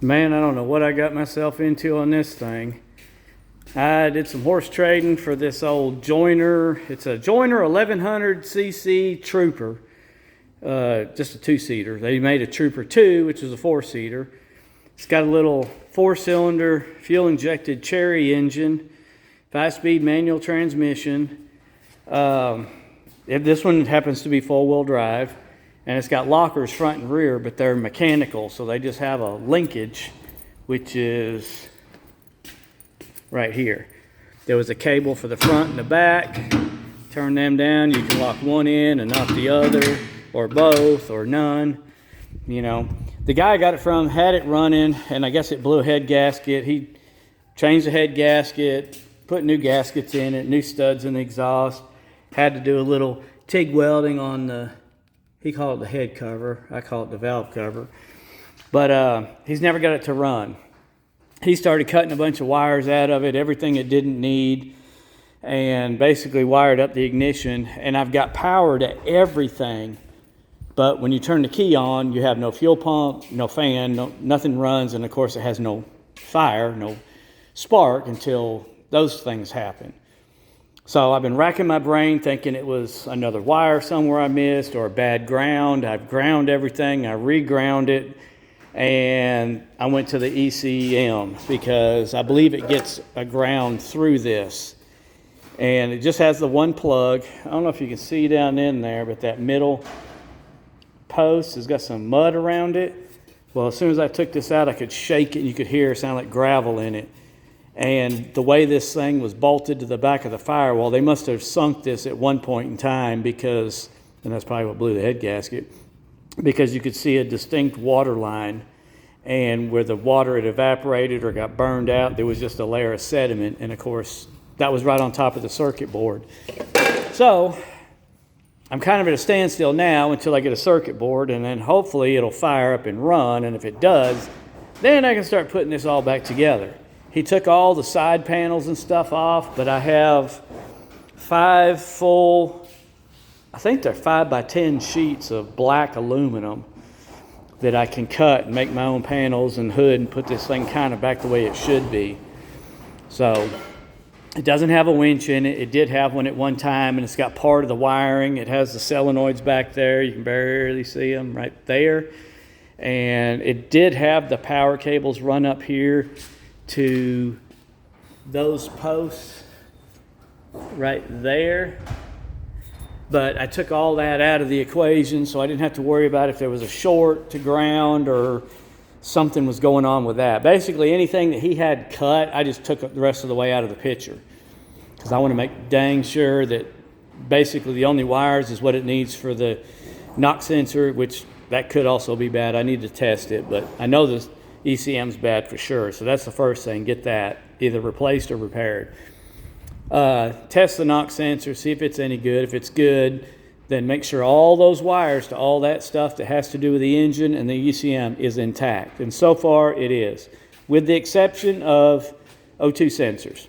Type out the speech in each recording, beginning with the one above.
Man, I don't know what I got myself into on this thing. I did some horse trading for this old Joyner. It's a Joyner 1100cc Trooper, just a two-seater. They made a Trooper 2, which is a four-seater. It's got a little four-cylinder, fuel-injected Cherry engine, 5-speed manual transmission. This one happens to be four-wheel drive. And it's got lockers front and rear, but they're mechanical, so they just have a linkage, which is right here. There was a cable for the front and the back. Turn them down, you can lock one in and not the other, or both, or none. You know, the guy I got it from had it running, and I guess it blew a head gasket. He changed the head gasket, put new gaskets in it, new studs in the exhaust. Had to do a little TIG welding on the, he called it the head cover. I call it the valve cover. But he's never got it to run. He started cutting a bunch of wires out of it, everything it didn't need, and basically wired up the ignition. And I've got power to everything. But when you turn the key on, you have no fuel pump, no fan, nothing runs. And of course, it has no fire, no spark until those things happen. So I've been racking my brain thinking it was another wire somewhere I missed or a bad ground. I've ground everything. I re-ground it. And I went to the ECM because I believe it gets a ground through this. And it just has the one plug. I don't know if you can see down in there, but that middle post has got some mud around it. Well, as soon as I took this out, I could shake it and you could hear it sound like gravel in it. And the way this thing was bolted to the back of the firewall, they must have sunk this at one point in time because, and that's probably what blew the head gasket, because you could see a distinct water line. And where the water had evaporated or got burned out, there was just a layer of sediment. And of course, that was right on top of the circuit board. So I'm kind of at a standstill now until I get a circuit board, and then hopefully it'll fire up and run. And if it does, then I can start putting this all back together. He took all the side panels and stuff off, but I have 5 full, I think they're 5x10 sheets of black aluminum that I can cut and make my own panels and hood and put this thing kind of back the way it should be. So it doesn't have a winch in it. It did have one at one time, and it's got part of the wiring. It has the solenoids back there. You can barely see them right there. And it did have the power cables run up here to those posts right there. But I took all that out of the equation, so I didn't have to worry about if there was a short to ground or something was going on with that. Basically, anything that he had cut, I just took the rest of the way out of the picture because I want to make dang sure that basically the only wires is what it needs for the knock sensor, which that could also be bad. I need to test it, but I know the ECM's bad for sure. So that's the first thing. Get that either replaced or repaired. Test the knock sensor, see if it's any good. If it's good, then make sure all those wires to all that stuff that has to do with the engine and the ECM is intact. And so far it is, with the exception of O2 sensors.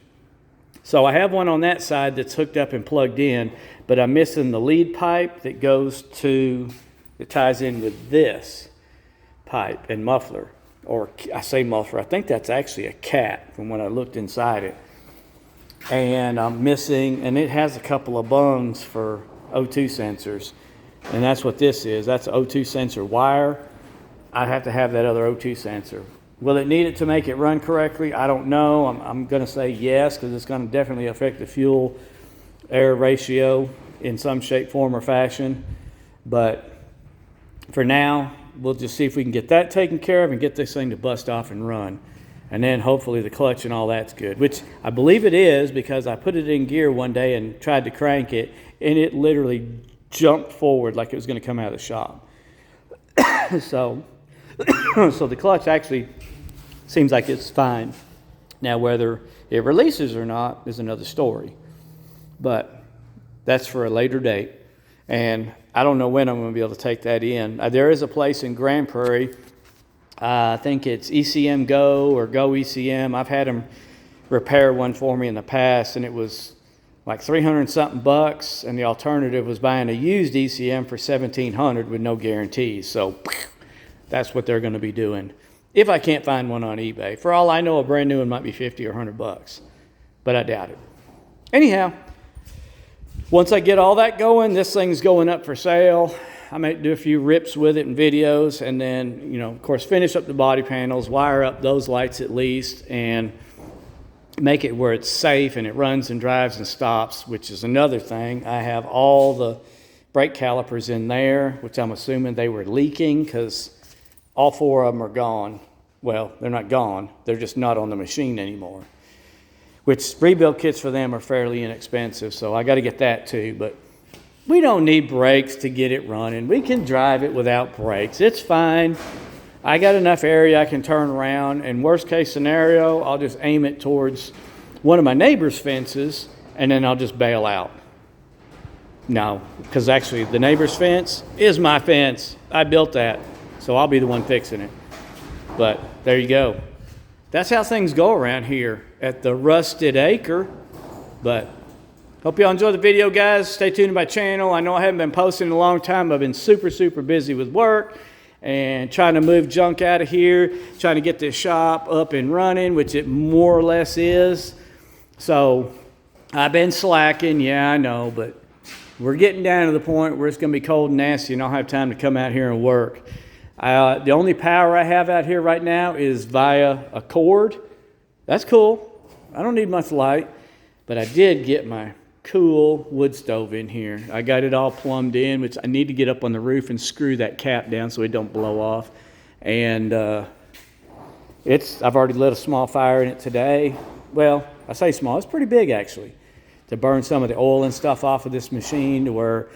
So I have one on that side that's hooked up and plugged in, but I'm missing the lead pipe that ties in with this pipe and muffler. Or I say muffler, I think that's actually a cat from when I looked inside it. And I'm missing, and it has a couple of bungs for O2 sensors. And that's what this is. That's an O2 sensor wire. I'd have to have that other O2 sensor. Will it need it to make it run correctly? I don't know. I'm going to say yes, because it's going to definitely affect the fuel-air ratio in some shape, form, or fashion. But for now, we'll just see if we can get that taken care of and get this thing to bust off and run. And then hopefully the clutch and all that's good, which I believe it is because I put it in gear one day and tried to crank it, and it literally jumped forward like it was going to come out of the shop. So the clutch actually seems like it's fine. Now, whether it releases or not is another story. But that's for a later date. And I don't know when I'm going to be able to take that in. There is a place in Grand Prairie, I think it's ECM Go or Go ECM. I've had them repair one for me in the past, and it was like $300 something bucks, and the alternative was buying a used ECM for $1,700 with no guarantees. So that's what they're going to be doing if I can't find one on eBay. For all I know, a brand new one might be 50 or 100 bucks, but I doubt it. Anyhow, once I get all that going, this thing's going up for sale. I might do a few rips with it and videos, and then, you know, of course, finish up the body panels, wire up those lights at least, and make it where it's safe and it runs and drives and stops, which is another thing. I have all the brake calipers in there, which I'm assuming they were leaking because all 4 of them are gone. Well, they're not gone. They're just not on the machine anymore, which rebuild kits for them are fairly inexpensive, so I got to get that too. But we don't need brakes to get it running. We can drive it without brakes. It's fine. I got enough area I can turn around, and worst case scenario, I'll just aim it towards one of my neighbor's fences, and then I'll just bail out. No, because actually the neighbor's fence is my fence. I built that, so I'll be the one fixing it. But there you go. That's how things go around here at the Rusted Acre. But hope y'all enjoy the video, guys. Stay tuned to my channel. I know I haven't been posting in a long time. I've been super busy with work and trying to move junk out of here, trying to get this shop up and running, which it more or less is. So I've been slacking, yeah, I know, but we're getting down to the point where it's going to be cold and nasty and I'll have time to come out here and work. The only power I have out here right now is via a cord. That's cool. I don't need much light, but I did get my cool wood stove in here. I got it all plumbed in, which I need to get up on the roof and screw that cap down so it don't blow off. And I've already lit a small fire in it today. Well, I say small, it's pretty big actually, to burn some of the oil and stuff off of this machine, to where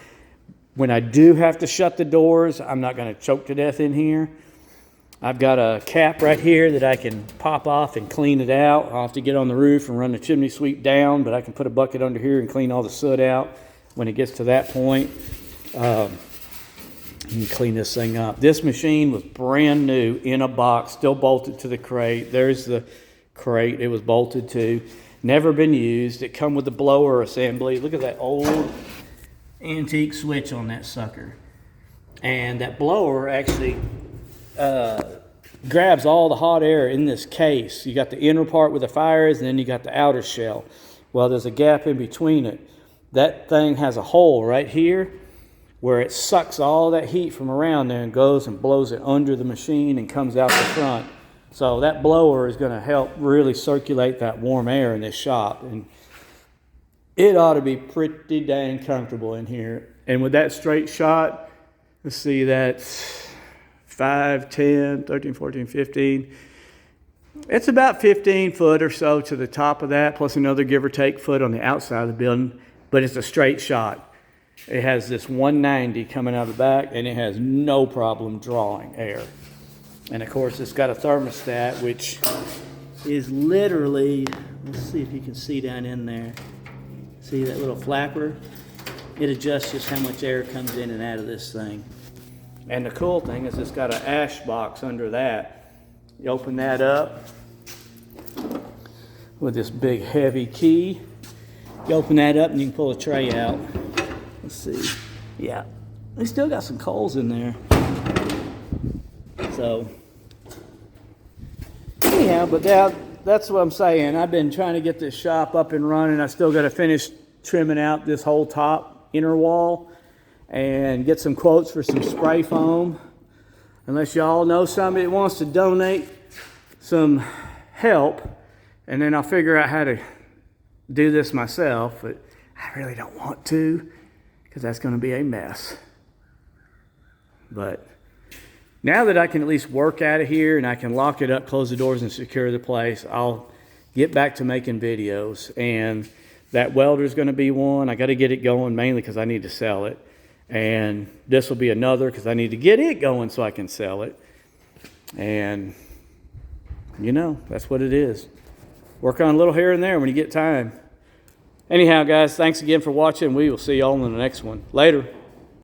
when I do have to shut the doors, I'm not going to choke to death in here. I've got a cap right here that I can pop off and clean it out. I'll have to get on the roof and run the chimney sweep down, but I can put a bucket under here and clean all the soot out when it gets to that point. You can clean this thing up. This machine was brand new in a box, still bolted to the crate. There's the crate it was bolted to. Never been used. It come with the blower assembly. Look at that old antique switch on that sucker. And that blower actually grabs all the hot air in this case. You got the inner part where the fire is, and then you got the outer shell. Well, there's a gap in between it. That thing has a hole right here where it sucks all that heat from around there and goes and blows it under the machine and comes out the front. So that blower is going to help really circulate that warm air in this shop. And it ought to be pretty dang comfortable in here. And with that straight shot, let's see, that's 5, 10, 13, 14, 15. It's about 15 foot or so to the top of that, plus another give or take foot on the outside of the building, but it's a straight shot. It has this 190 coming out of the back, and it has no problem drawing air. And of course, it's got a thermostat, which is literally, let's see if you can see down in there. See that little flapper? It adjusts just how much air comes in and out of this thing. And the cool thing is it's got an ash box under that. You open that up with this big heavy key. You open that up and you can pull a tray out. Let's see. Yeah, they still got some coals in there. So, anyhow, but that's what I'm saying. I've been trying to get this shop up and running. I still got to finish trimming out this whole top inner wall and get some quotes for some spray foam. Unless y'all know somebody that wants to donate some help, and then I'll figure out how to do this myself, but I really don't want to, because that's going to be a mess. But now that I can at least work out of here and I can lock it up, close the doors, and secure the place, I'll get back to making videos. And that welder is going to be one. I got to get it going mainly because I need to sell it. And this will be another because I need to get it going so I can sell it. And, you know, that's what it is. Work on a little here and there when you get time. Anyhow, guys, thanks again for watching. We will see y'all in the next one. Later.